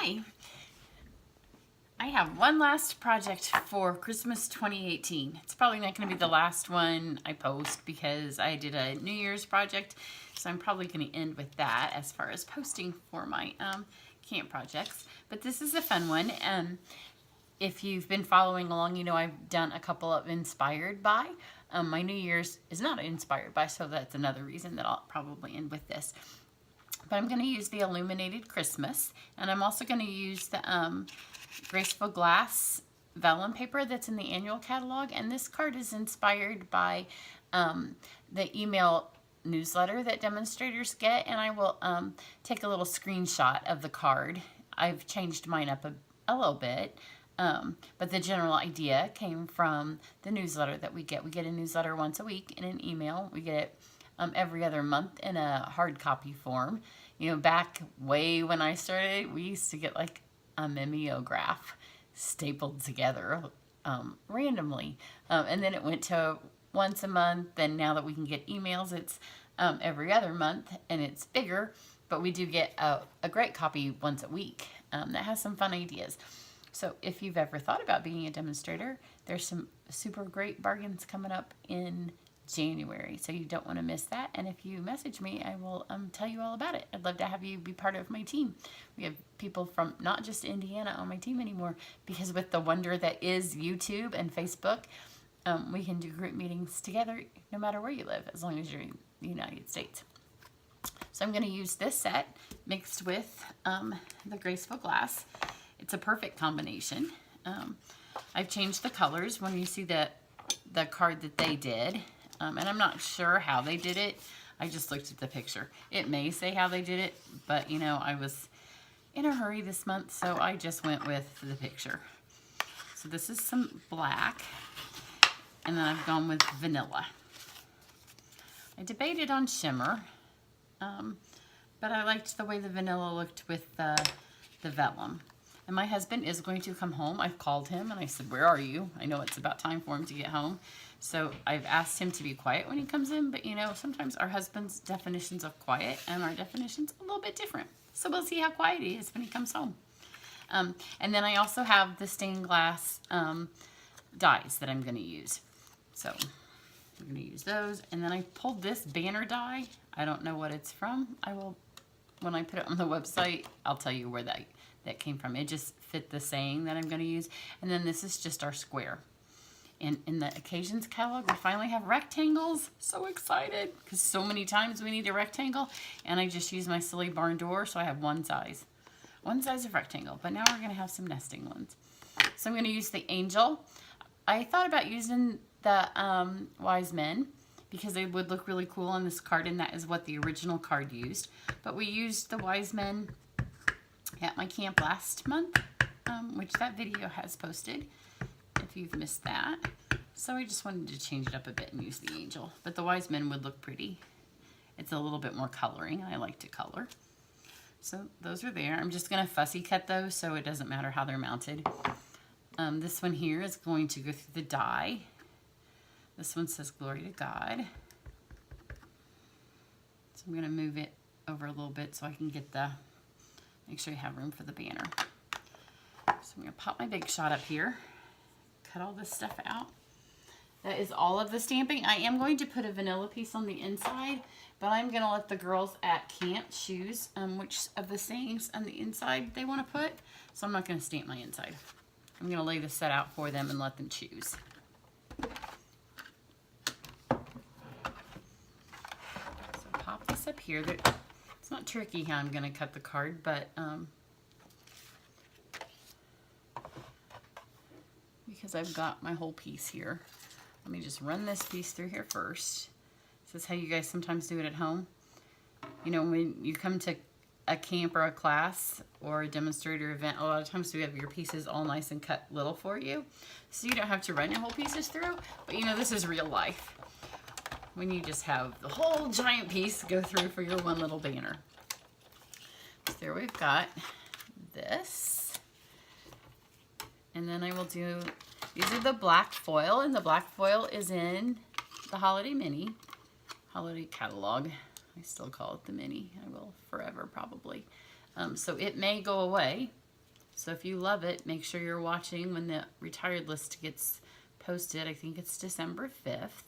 Hi. I have one last project for Christmas 2018. It's probably not going to be the last one I post because I did a New Year's project, so I'm probably going to end with that as far as posting for my camp projects. But this is a fun one. If you've been following along, you know I've done a couple of inspired by. My New Year's is not inspired by, so that's another reason that I'll probably end with this. But I'm going to use the Illuminated Christmas, and I'm also going to use the Graceful Glass vellum paper that's in the annual catalog. And this card is inspired by the email newsletter that demonstrators get, and I will take a little screenshot of the card. I've changed mine up a little bit, but the general idea came from the newsletter that we get. We get a newsletter once a week in an email. We get it every other month in a hard copy form. You know, back way when I started, we used to get like a mimeograph stapled together randomly. And then it went to once a month, and now that we can get emails, it's every other month, and it's bigger, but we do get a great copy once a week that has some fun ideas. So if you've ever thought about being a demonstrator, there's some super great bargains coming up in January, so you don't want to miss that. And if you message me, I will tell you all about it. I'd love to have you be part of my team. We have people from not just Indiana on my team anymore, because with the wonder that is YouTube and Facebook, we can do group meetings together no matter where you live, as long as you're in the United States. So I'm going to use this set mixed with the Graceful Glass. It's a perfect combination. I've changed the colors when you see the card that they did. And I'm not sure how they did it. I just looked at the picture. It may say how they did it, but you know, I was in a hurry this month, so I just went with the picture. So this is some black, and then I've gone with vanilla. I debated on shimmer, but I liked the way the vanilla looked with the vellum. And my husband is going to come home. I've called him and I said, "Where are you?" I know it's about time for him to get home. So I've asked him to be quiet when he comes in, but you know, sometimes our husband's definitions of quiet and our definitions a little bit different. So we'll see how quiet he is when he comes home. And then I also have the stained glass dies that I'm going to use. So I'm going to use those. And then I pulled this banner die. I don't know what it's from. I will, when I put it on the website, I'll tell you where that came from. It just fit the saying that I'm going to use. And then this is just our square. And in the occasions catalog, we finally have rectangles. So excited, because so many times we need a rectangle, and I just use my silly barn door, so I have one size of rectangle. But now we're going to have some nesting ones. So I'm going to use the angel. I thought about using the wise men, because they would look really cool on this card, and that is what the original card used. But we used the wise men at my camp last month, which that video has posted if you've missed that. So I just wanted to change it up a bit and use the angel. But the wise men would look pretty. It's a little bit more coloring, and I like to color. So those are there. I'm just going to fussy cut those so it doesn't matter how they're mounted. This one here is going to go through the die. This one says Glory to God. So I'm going to move it over a little bit so I can get make sure you have room for the banner. So I'm going to pop my big shot up here, cut all this stuff out. That is all of the stamping. I am going to put a vanilla piece on the inside, but I'm going to let the girls at camp choose which of the sayings on the inside they want to put. So I'm not going to stamp my inside. I'm going to lay this set out for them and let them choose. So pop this up here. It's not tricky how I'm going to cut the card, but because I've got my whole piece here. Let me just run this piece through here first. This is how you guys sometimes do it at home. You know, when you come to a camp or a class or a demonstrator event, a lot of times we have your pieces all nice and cut little for you. So you don't have to run your whole pieces through. But you know, this is real life, when you just have the whole giant piece go through for your one little banner. So there we've got this. And then I will do, these are the black foil, and the black foil is in the Holiday Mini, Holiday Catalog. I still call it the Mini. I will forever probably. So it may go away So if you love it, make sure you're watching when the retired list gets posted. I think it's December 5th.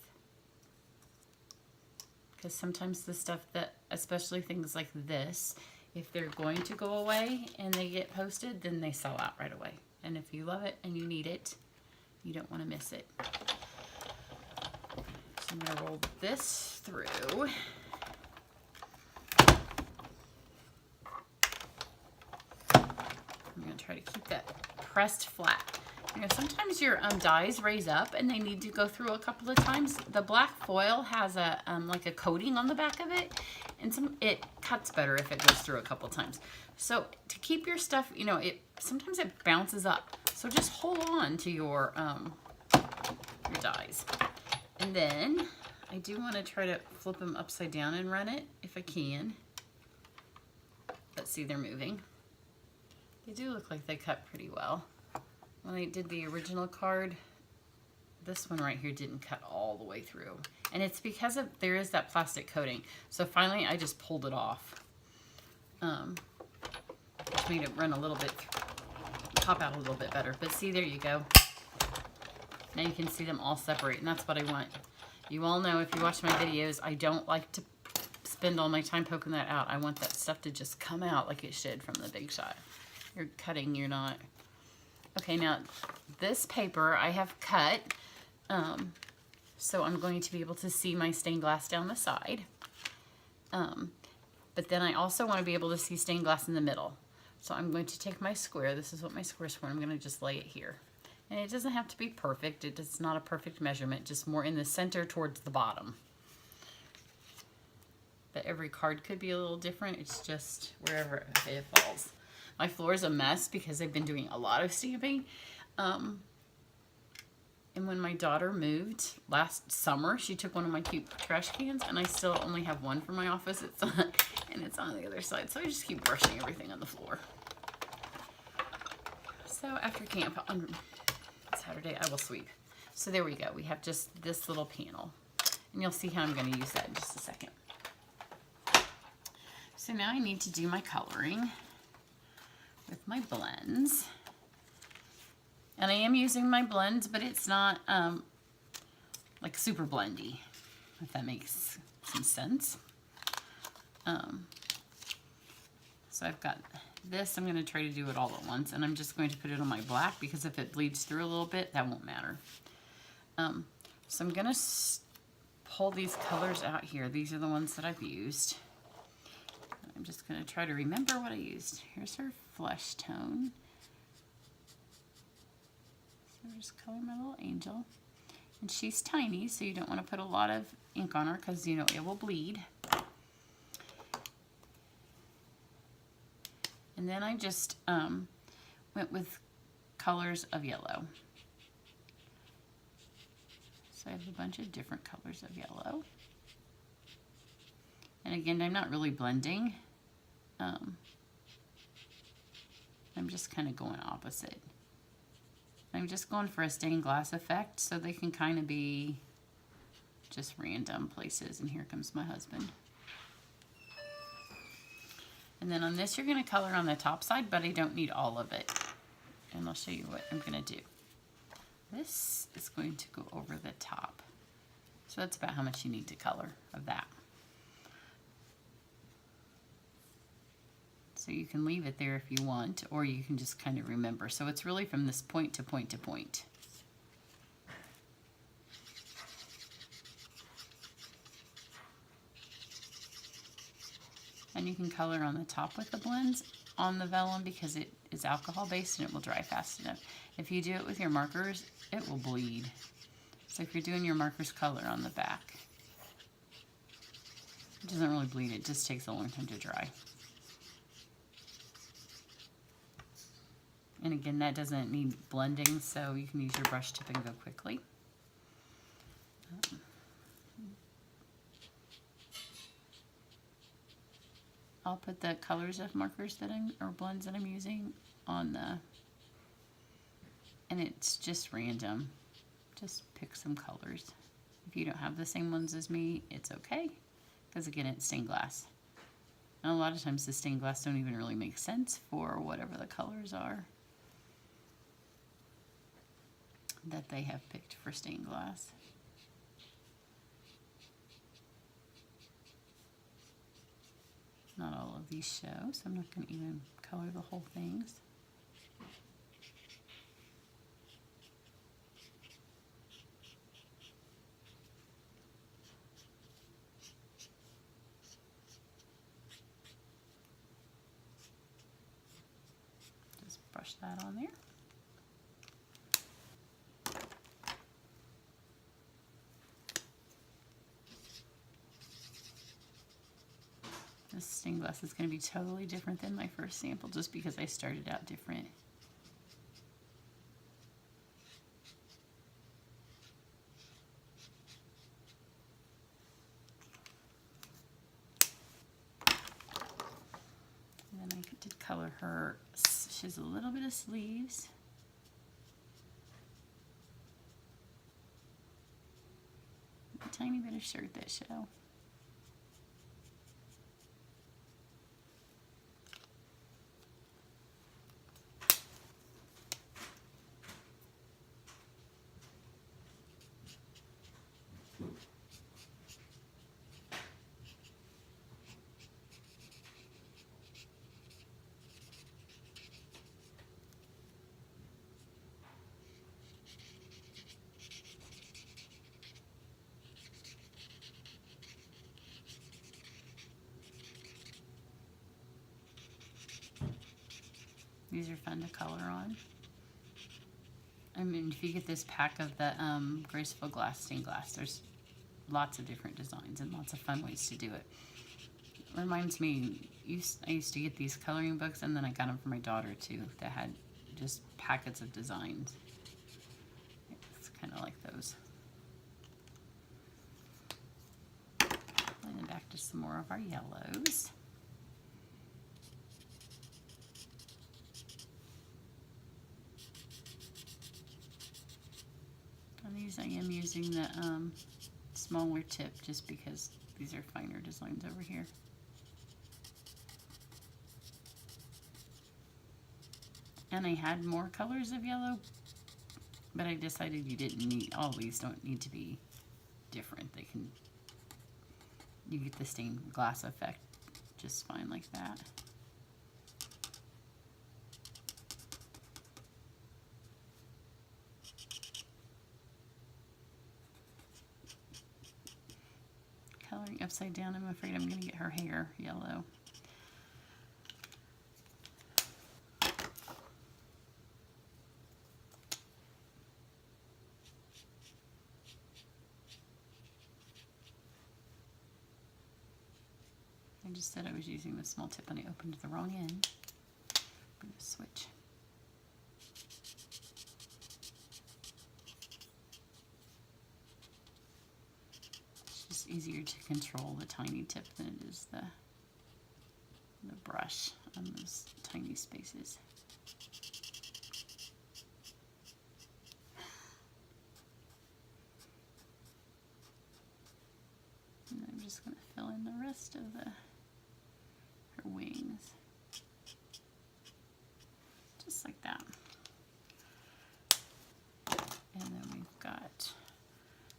Because sometimes the stuff that, especially things like this, if they're going to go away and they get posted, then they sell out right away. And if you love it and you need it, you don't want to miss it. So I'm going to roll this through. I'm going to try to keep that pressed flat. You know, sometimes your dies raise up and they need to go through a couple of times. The black foil has a like a coating on the back of it, and it cuts better if it goes through a couple times. So to keep your stuff, you know, sometimes it bounces up. So just hold on to your dies. And then I do want to try to flip them upside down and run it if I can. But see, they're moving. They do look like they cut pretty well. When I did the original card, this one right here didn't cut all the way through. And it's because there is that plastic coating. So finally I just pulled it off. Which made it run a little bit, pop out a little bit better. But see, there you go. Now you can see them all separate, and that's what I want. You all know, if you watch my videos, I don't like to spend all my time poking that out. I want that stuff to just come out like it should from the Big Shot. You're cutting, you're not. Okay, now this paper I have cut, so I'm going to be able to see my stained glass down the side. But then I also want to be able to see stained glass in the middle. So I'm going to take my square. This is what my square's for. I'm going to just lay it here. And it doesn't have to be perfect. It's not a perfect measurement, just more in the center towards the bottom. But every card could be a little different. It's just wherever it falls. My floor is a mess because I've been doing a lot of stamping. And when my daughter moved last summer, she took one of my cute trash cans, and I still only have one for my office. And it's on the other side. So I just keep brushing everything on the floor. So after camp on Saturday, I will sweep. So there we go. We have just this little panel. And you'll see how I'm going to use that in just a second. So now I need to do my coloring with my blends. And I am using my blends, but it's not like super blendy, if that makes some sense. So I've got this. I'm going to try to do it all at once, and I'm just going to put it on my black because if it bleeds through a little bit, that won't matter. So I'm going to pull these colors out here. These are the ones that I've used. I'm just going to try to remember what I used. Here's her flesh tone. So I'll just color my little angel. And she's tiny, so you don't want to put a lot of ink on her because, you know, it will bleed. And then I just went with colors of yellow. So I have a bunch of different colors of yellow. And again, I'm not really blending. I'm just kind of going opposite. I'm just going for a stained glass effect so they can kind of be just random places. And here comes my husband. And then on this, you're going to color on the top side, but I don't need all of it. And I'll show you what I'm going to do. This is going to go over the top. So that's about how much you need to color of that. So you can leave it there if you want, or you can just kind of remember. So it's really from this point to point to point. And you can color on the top with the blends on the vellum because it is alcohol based and it will dry fast enough. If you do it with your markers, it will bleed. So if you're doing your markers, color on the back. It doesn't really bleed, it just takes a long time to dry. And again, that doesn't need blending, so you can use your brush tip and go quickly. I'll put the colors of markers that or blends that I'm using on the, and it's just random. Just pick some colors. If you don't have the same ones as me, it's okay, because again, it's stained glass. And a lot of times the stained glass don't even really make sense for whatever the colors are that they have picked for stained glass. Not all of these show, so I'm not going to even color the whole things. Just brush that on there. This stained glass is going to be totally different than my first sample just because I started out different. And then I did color her. She has a little bit of sleeves. A tiny bit of shirt that show. These are fun to color on. I mean, if you get this pack of the Graceful Glass Stained Glass, there's lots of different designs and lots of fun ways to do it. It reminds me, I used to get these coloring books, and then I got them for my daughter too, that had just packets of designs. It's kind of like those. And then back to some more of our yellows. On these I am using the smaller tip just because these are finer designs over here. And I had more colors of yellow, but I decided you didn't need, all these don't need to be different. They can, you get the stained glass effect just fine like that. Coloring upside down, I'm afraid I'm going to get her hair yellow. I just said I was using the small tip and I opened the wrong end. I'm going to switch. It's just easier to control the tiny tip than it is the brush on those tiny spaces. And I'm just going to fill in the rest of her wings. Just like that. And then we've got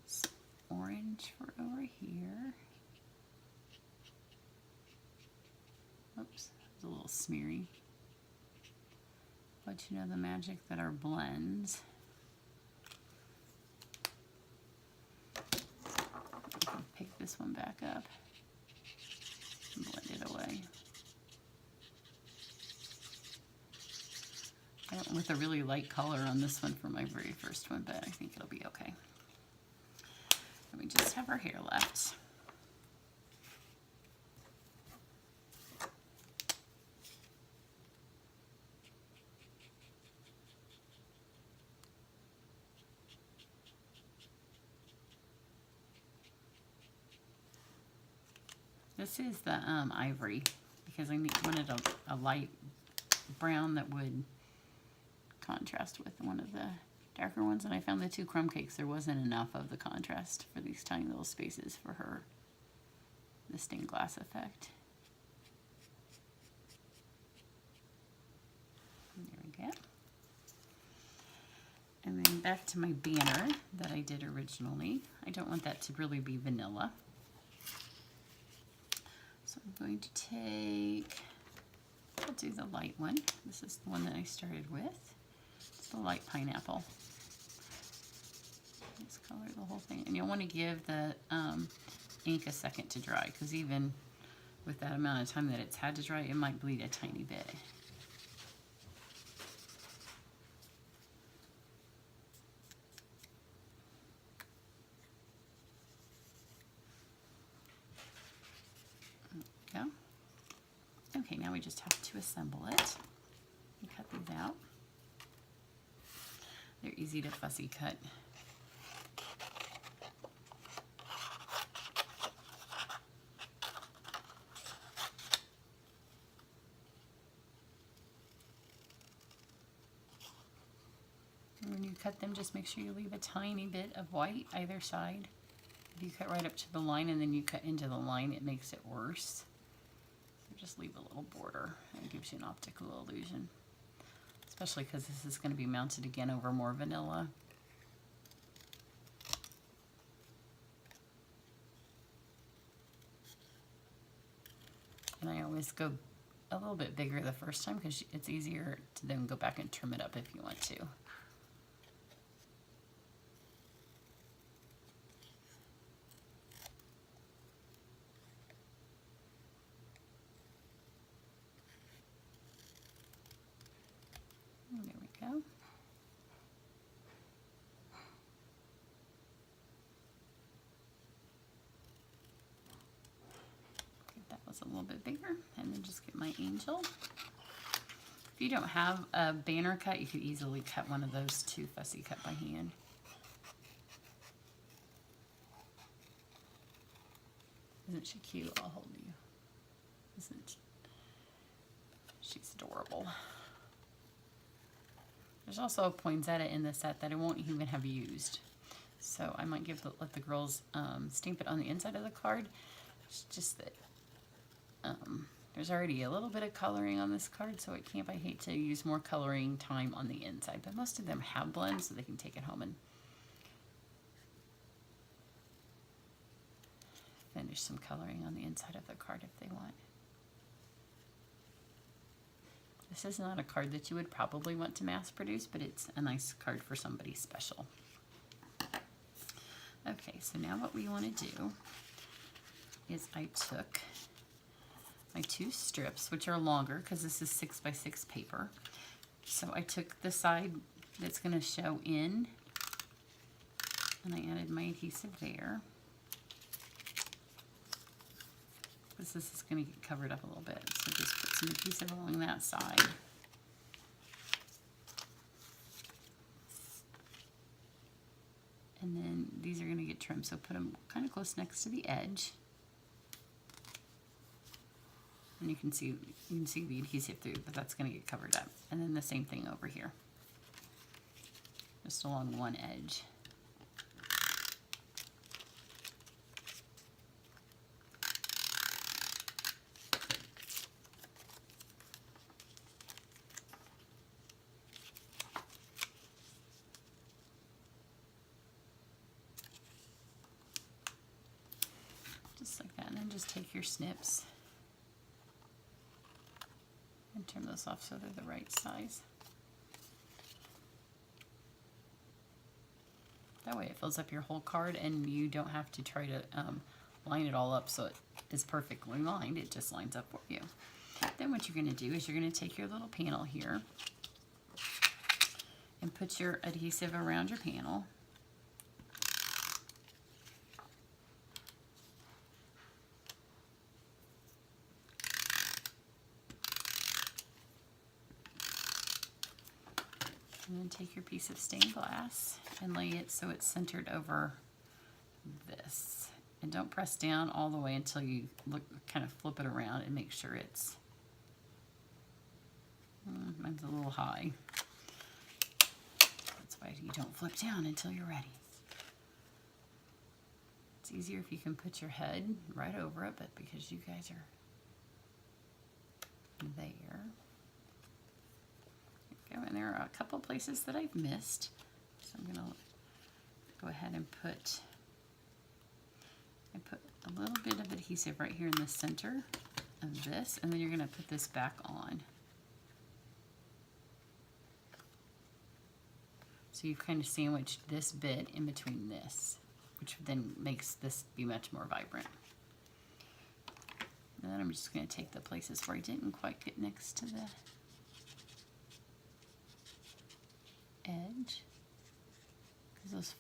some orange for over here. Oops, it's a little smeary. But you know the magic that are blends. I can pick this one back up and blend it away. I went with a really light color on this one for my very first one, but I think it'll be okay. And we just have our hair left. This is the ivory because I wanted a light brown that would contrast with one of the darker ones, and I found the two crumb cakes there wasn't enough of the contrast for these tiny little spaces for her, the stained glass effect. back to my banner that I did originally. I don't want that to really be vanilla. So I'm going to take, I'll do the light one. This is the one that I started with. It's the light pineapple. Just color the whole thing. And you'll want to give the ink a second to dry, because even with that amount of time that it's had to dry, it might bleed a tiny bit. There we go. Okay, now we just have to assemble it. And cut these out. They're easy to fussy cut. When you cut them, just make sure you leave a tiny bit of white either side. If you cut right up to the line and then you cut into the line, it makes it worse. So just leave a little border. It gives you an optical illusion. Especially because this is going to be mounted again over more vanilla. And I always go a little bit bigger the first time because it's easier to then go back and trim it up if you want to. There we go. Get that was a little bit bigger, and then just get my angel. If you don't have a banner cut, you could easily cut one of those to fussy cut by hand. Isn't she cute? I'll hold you. Isn't she? She's adorable. There's also a poinsettia in the set that I won't even have used. So I might let the girls stamp it on the inside of the card. It's just that there's already a little bit of coloring on this card, so I hate to use more coloring time on the inside. But most of them have blends, so they can take it home and finish some coloring on the inside of the card if they want. This is not a card that you would probably want to mass produce, but it's a nice card for somebody special. Okay, so now what we want to do is I took my 2 strips, which are longer because this is 6x6 paper. So I took the side that's going to show in, and I added my adhesive there. This is going to get covered up a little bit, so just put some adhesive along that side. And then these are going to get trimmed, so put them kind of close next to the edge. And you can see the adhesive through, but that's going to get covered up. And then the same thing over here, just along one edge. Just like that, and then just take your snips and trim those off so they're the right size. That way it fills up your whole card and you don't have to try to line it all up so it is perfectly lined. It just lines up for you. Then what you're going to do is you're going to take your little panel here and put your adhesive around your panel. And then take your piece of stained glass and lay it so it's centered over this. And don't press down all the way until you kind of flip it around and make sure it's, mine's a little high. That's why you don't flip down until you're ready. It's easier if you can put your head right over it, but because you guys are there. And there are a couple places that I've missed, So I'm gonna go ahead and put a little bit of adhesive right here in the center of this, and then you're gonna put this back on. So you've kind of sandwiched this bit in between this, which then makes this be much more vibrant. And then I'm just going to take the places where I didn't quite get next to the edge, because those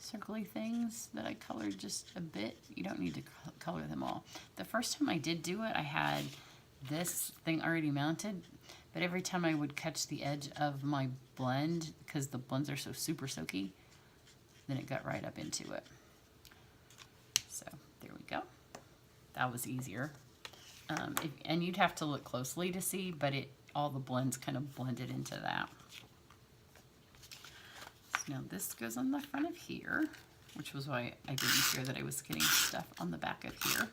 circly things that I colored just a bit, you don't need to color them all. The first time I did do it, I had this thing already mounted, but every time I would catch the edge of my blend, because the blends are so super soaky, then it got right up into it. So there we go. That was easier. And you'd have to look closely to see, but all the blends kind of blended into that. So now this goes on the front of here, which was why I didn't share that I was getting stuff on the back of here,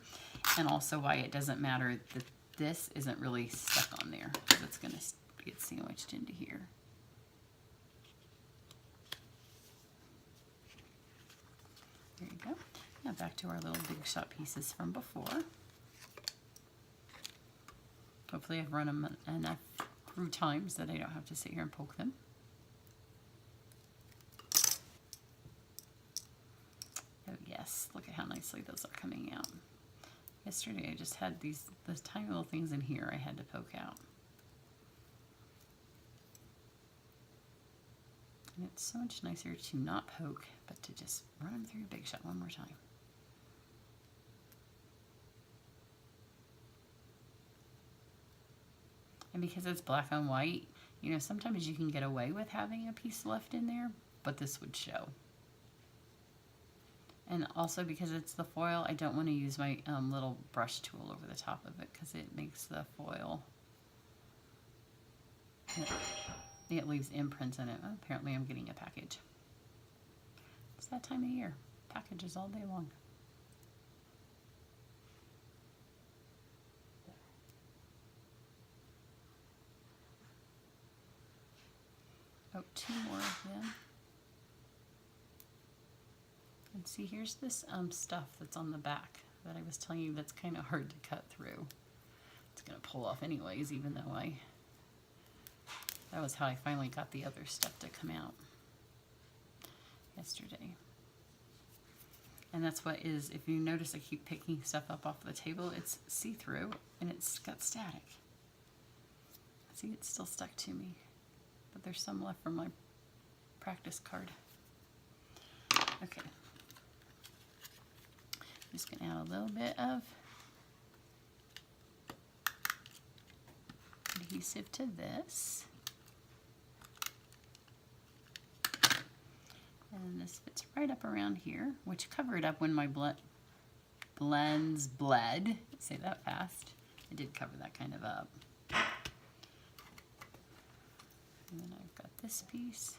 and also why it doesn't matter that this isn't really stuck on there, because it's going to get sandwiched into here. There you go. Now back to our little big shot pieces from before. Hopefully I've run them enough through times that I don't have to sit here and poke them. Oh yes, look at how nicely those are coming out. Yesterday I just had those tiny little things in here I had to poke out. And it's so much nicer to not poke, but to just run them through a big shot one more time. And because it's black on white, you know, sometimes you can get away with having a piece left in there, but this would show. And also because it's the foil, I don't want to use my little brush tool over the top of it, because it makes the foil, it leaves imprints in it. Oh, apparently I'm getting a package. It's that time of year. Packages all day long. Oh, two more of them. And see, here's this stuff that's on the back that I was telling you that's kind of hard to cut through. It's going to pull off anyways, even though that was how I finally got the other stuff to come out yesterday. And that's what is, if you notice I keep picking stuff up off the table, it's see-through and it's got static. See, it's still stuck to me. But there's some left from my practice card. Okay. I'm just going to add a little bit of adhesive to this. And this fits right up around here, which covered up when my blends bled. Say that fast. I did cover that kind of up. And then I've got this piece.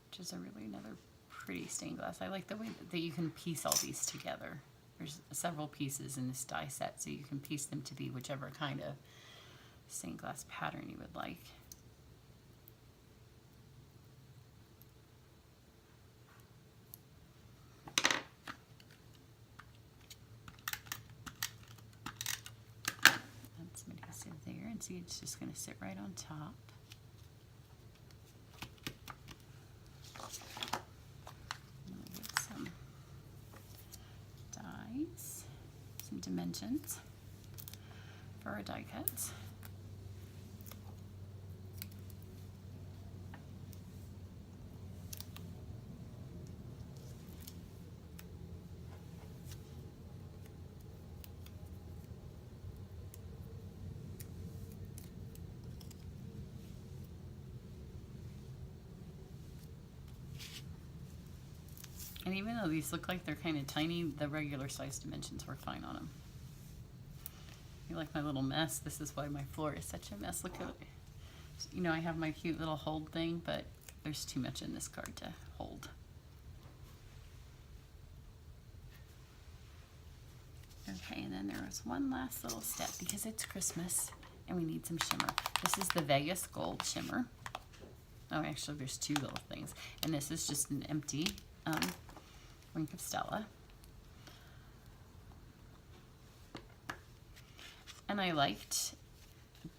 Which is another pretty stained glass. I like the way that you can piece all these together. There's several pieces in this die set, so you can piece them to be whichever kind of stained glass pattern you would like. That's some adhesive there, and see, it's just going to sit right on top. Get some dies, some dimensions for our die cuts. And even though these look like they're kind of tiny, the regular size dimensions were fine on them. You like my little mess? This is why my floor is such a mess. Look at it. You know, I have my cute little hold thing, but there's too much in this card to hold. Okay, and then there was one last little step because it's Christmas And we need some shimmer. This is the Vegas Gold shimmer. Oh, actually, there's two little things. And this is just an empty Wink of Stella. And I liked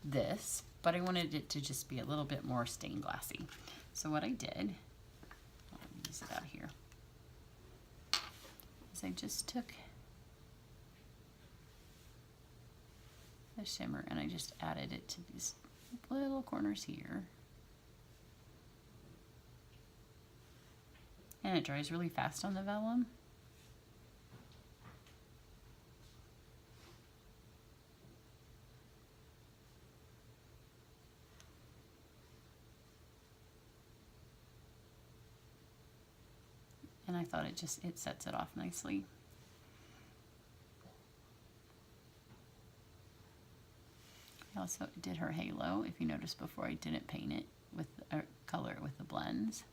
this, but I wanted it to just be a little bit more stained glassy. So what I did, I'll use it out here, is I just took the shimmer and I just added it to these little corners here. And it dries really fast on the vellum. And I thought it sets it off nicely. I also did her halo. If you noticed before, I didn't paint it with color it with the blends.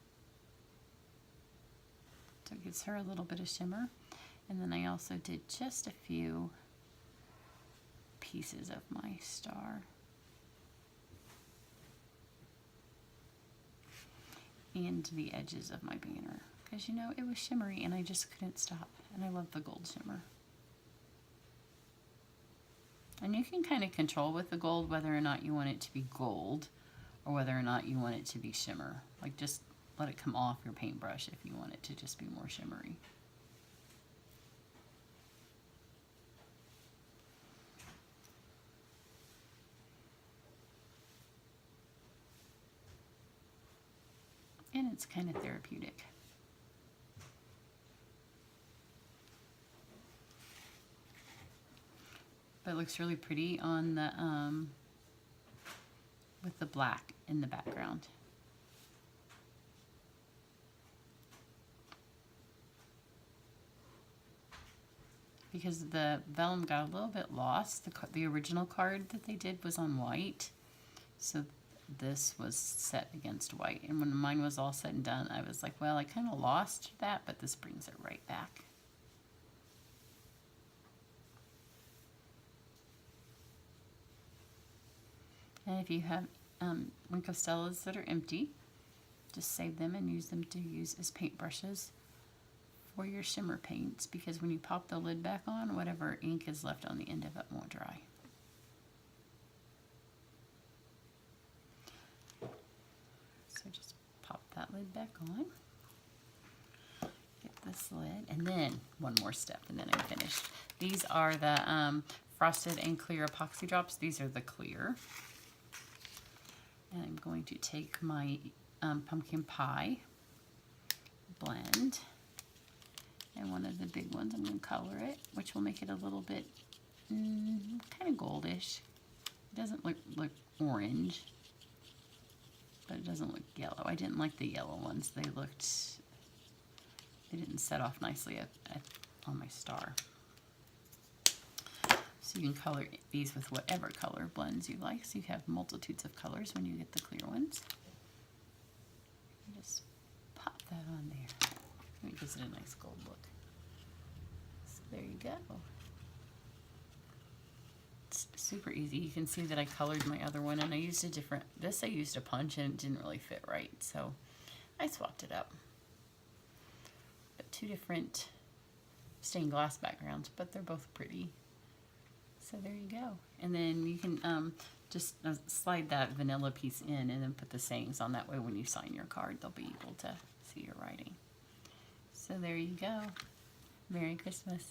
So it gives her a little bit of shimmer. And then I also did just a few pieces of my star. And the edges of my banner. Because, you know, it was shimmery and I just couldn't stop. And I love the gold shimmer. And you can kind of control with the gold whether or not you want it to be gold or whether or not you want it to be shimmer. Like, just let it come off your paintbrush if you want it to just be more shimmery. And it's kind of therapeutic. But it looks really pretty on the with the black in the background. Because the vellum got a little bit lost. The original card that they did was on white, so this was set against white. And when mine was all said and done, I was like, well, I kind of lost that, but this brings it right back. And if you have Wink of Stellas that are empty, just save them and use them to use as paintbrushes for your shimmer paints, because when you pop the lid back on, whatever ink is left on the end of it won't dry. So just pop that lid back on. Get this lid, and then one more step, and then I'm finished. These are the frosted and clear epoxy drops. These are the clear. And I'm going to take my pumpkin pie blend, and one of the big ones, I'm going to color it, which will make it a little bit kind of goldish. It doesn't look orange, but it doesn't look yellow. I didn't like the yellow ones. They didn't set off nicely on my star. So you can color these with whatever color blends you like. So you have multitudes of colors when you get the clear ones. Just pop that on there. It gives it a nice gold look. So there you go. It's super easy. You can see that I colored my other one, and I used I used a punch and it didn't really fit right. So I swapped it up. But two different stained glass backgrounds, but they're both pretty. So there you go. And then you can just slide that vanilla piece in and then put the sayings on. That way when you sign your card, they'll be able to see your writing. So there you go. Merry Christmas.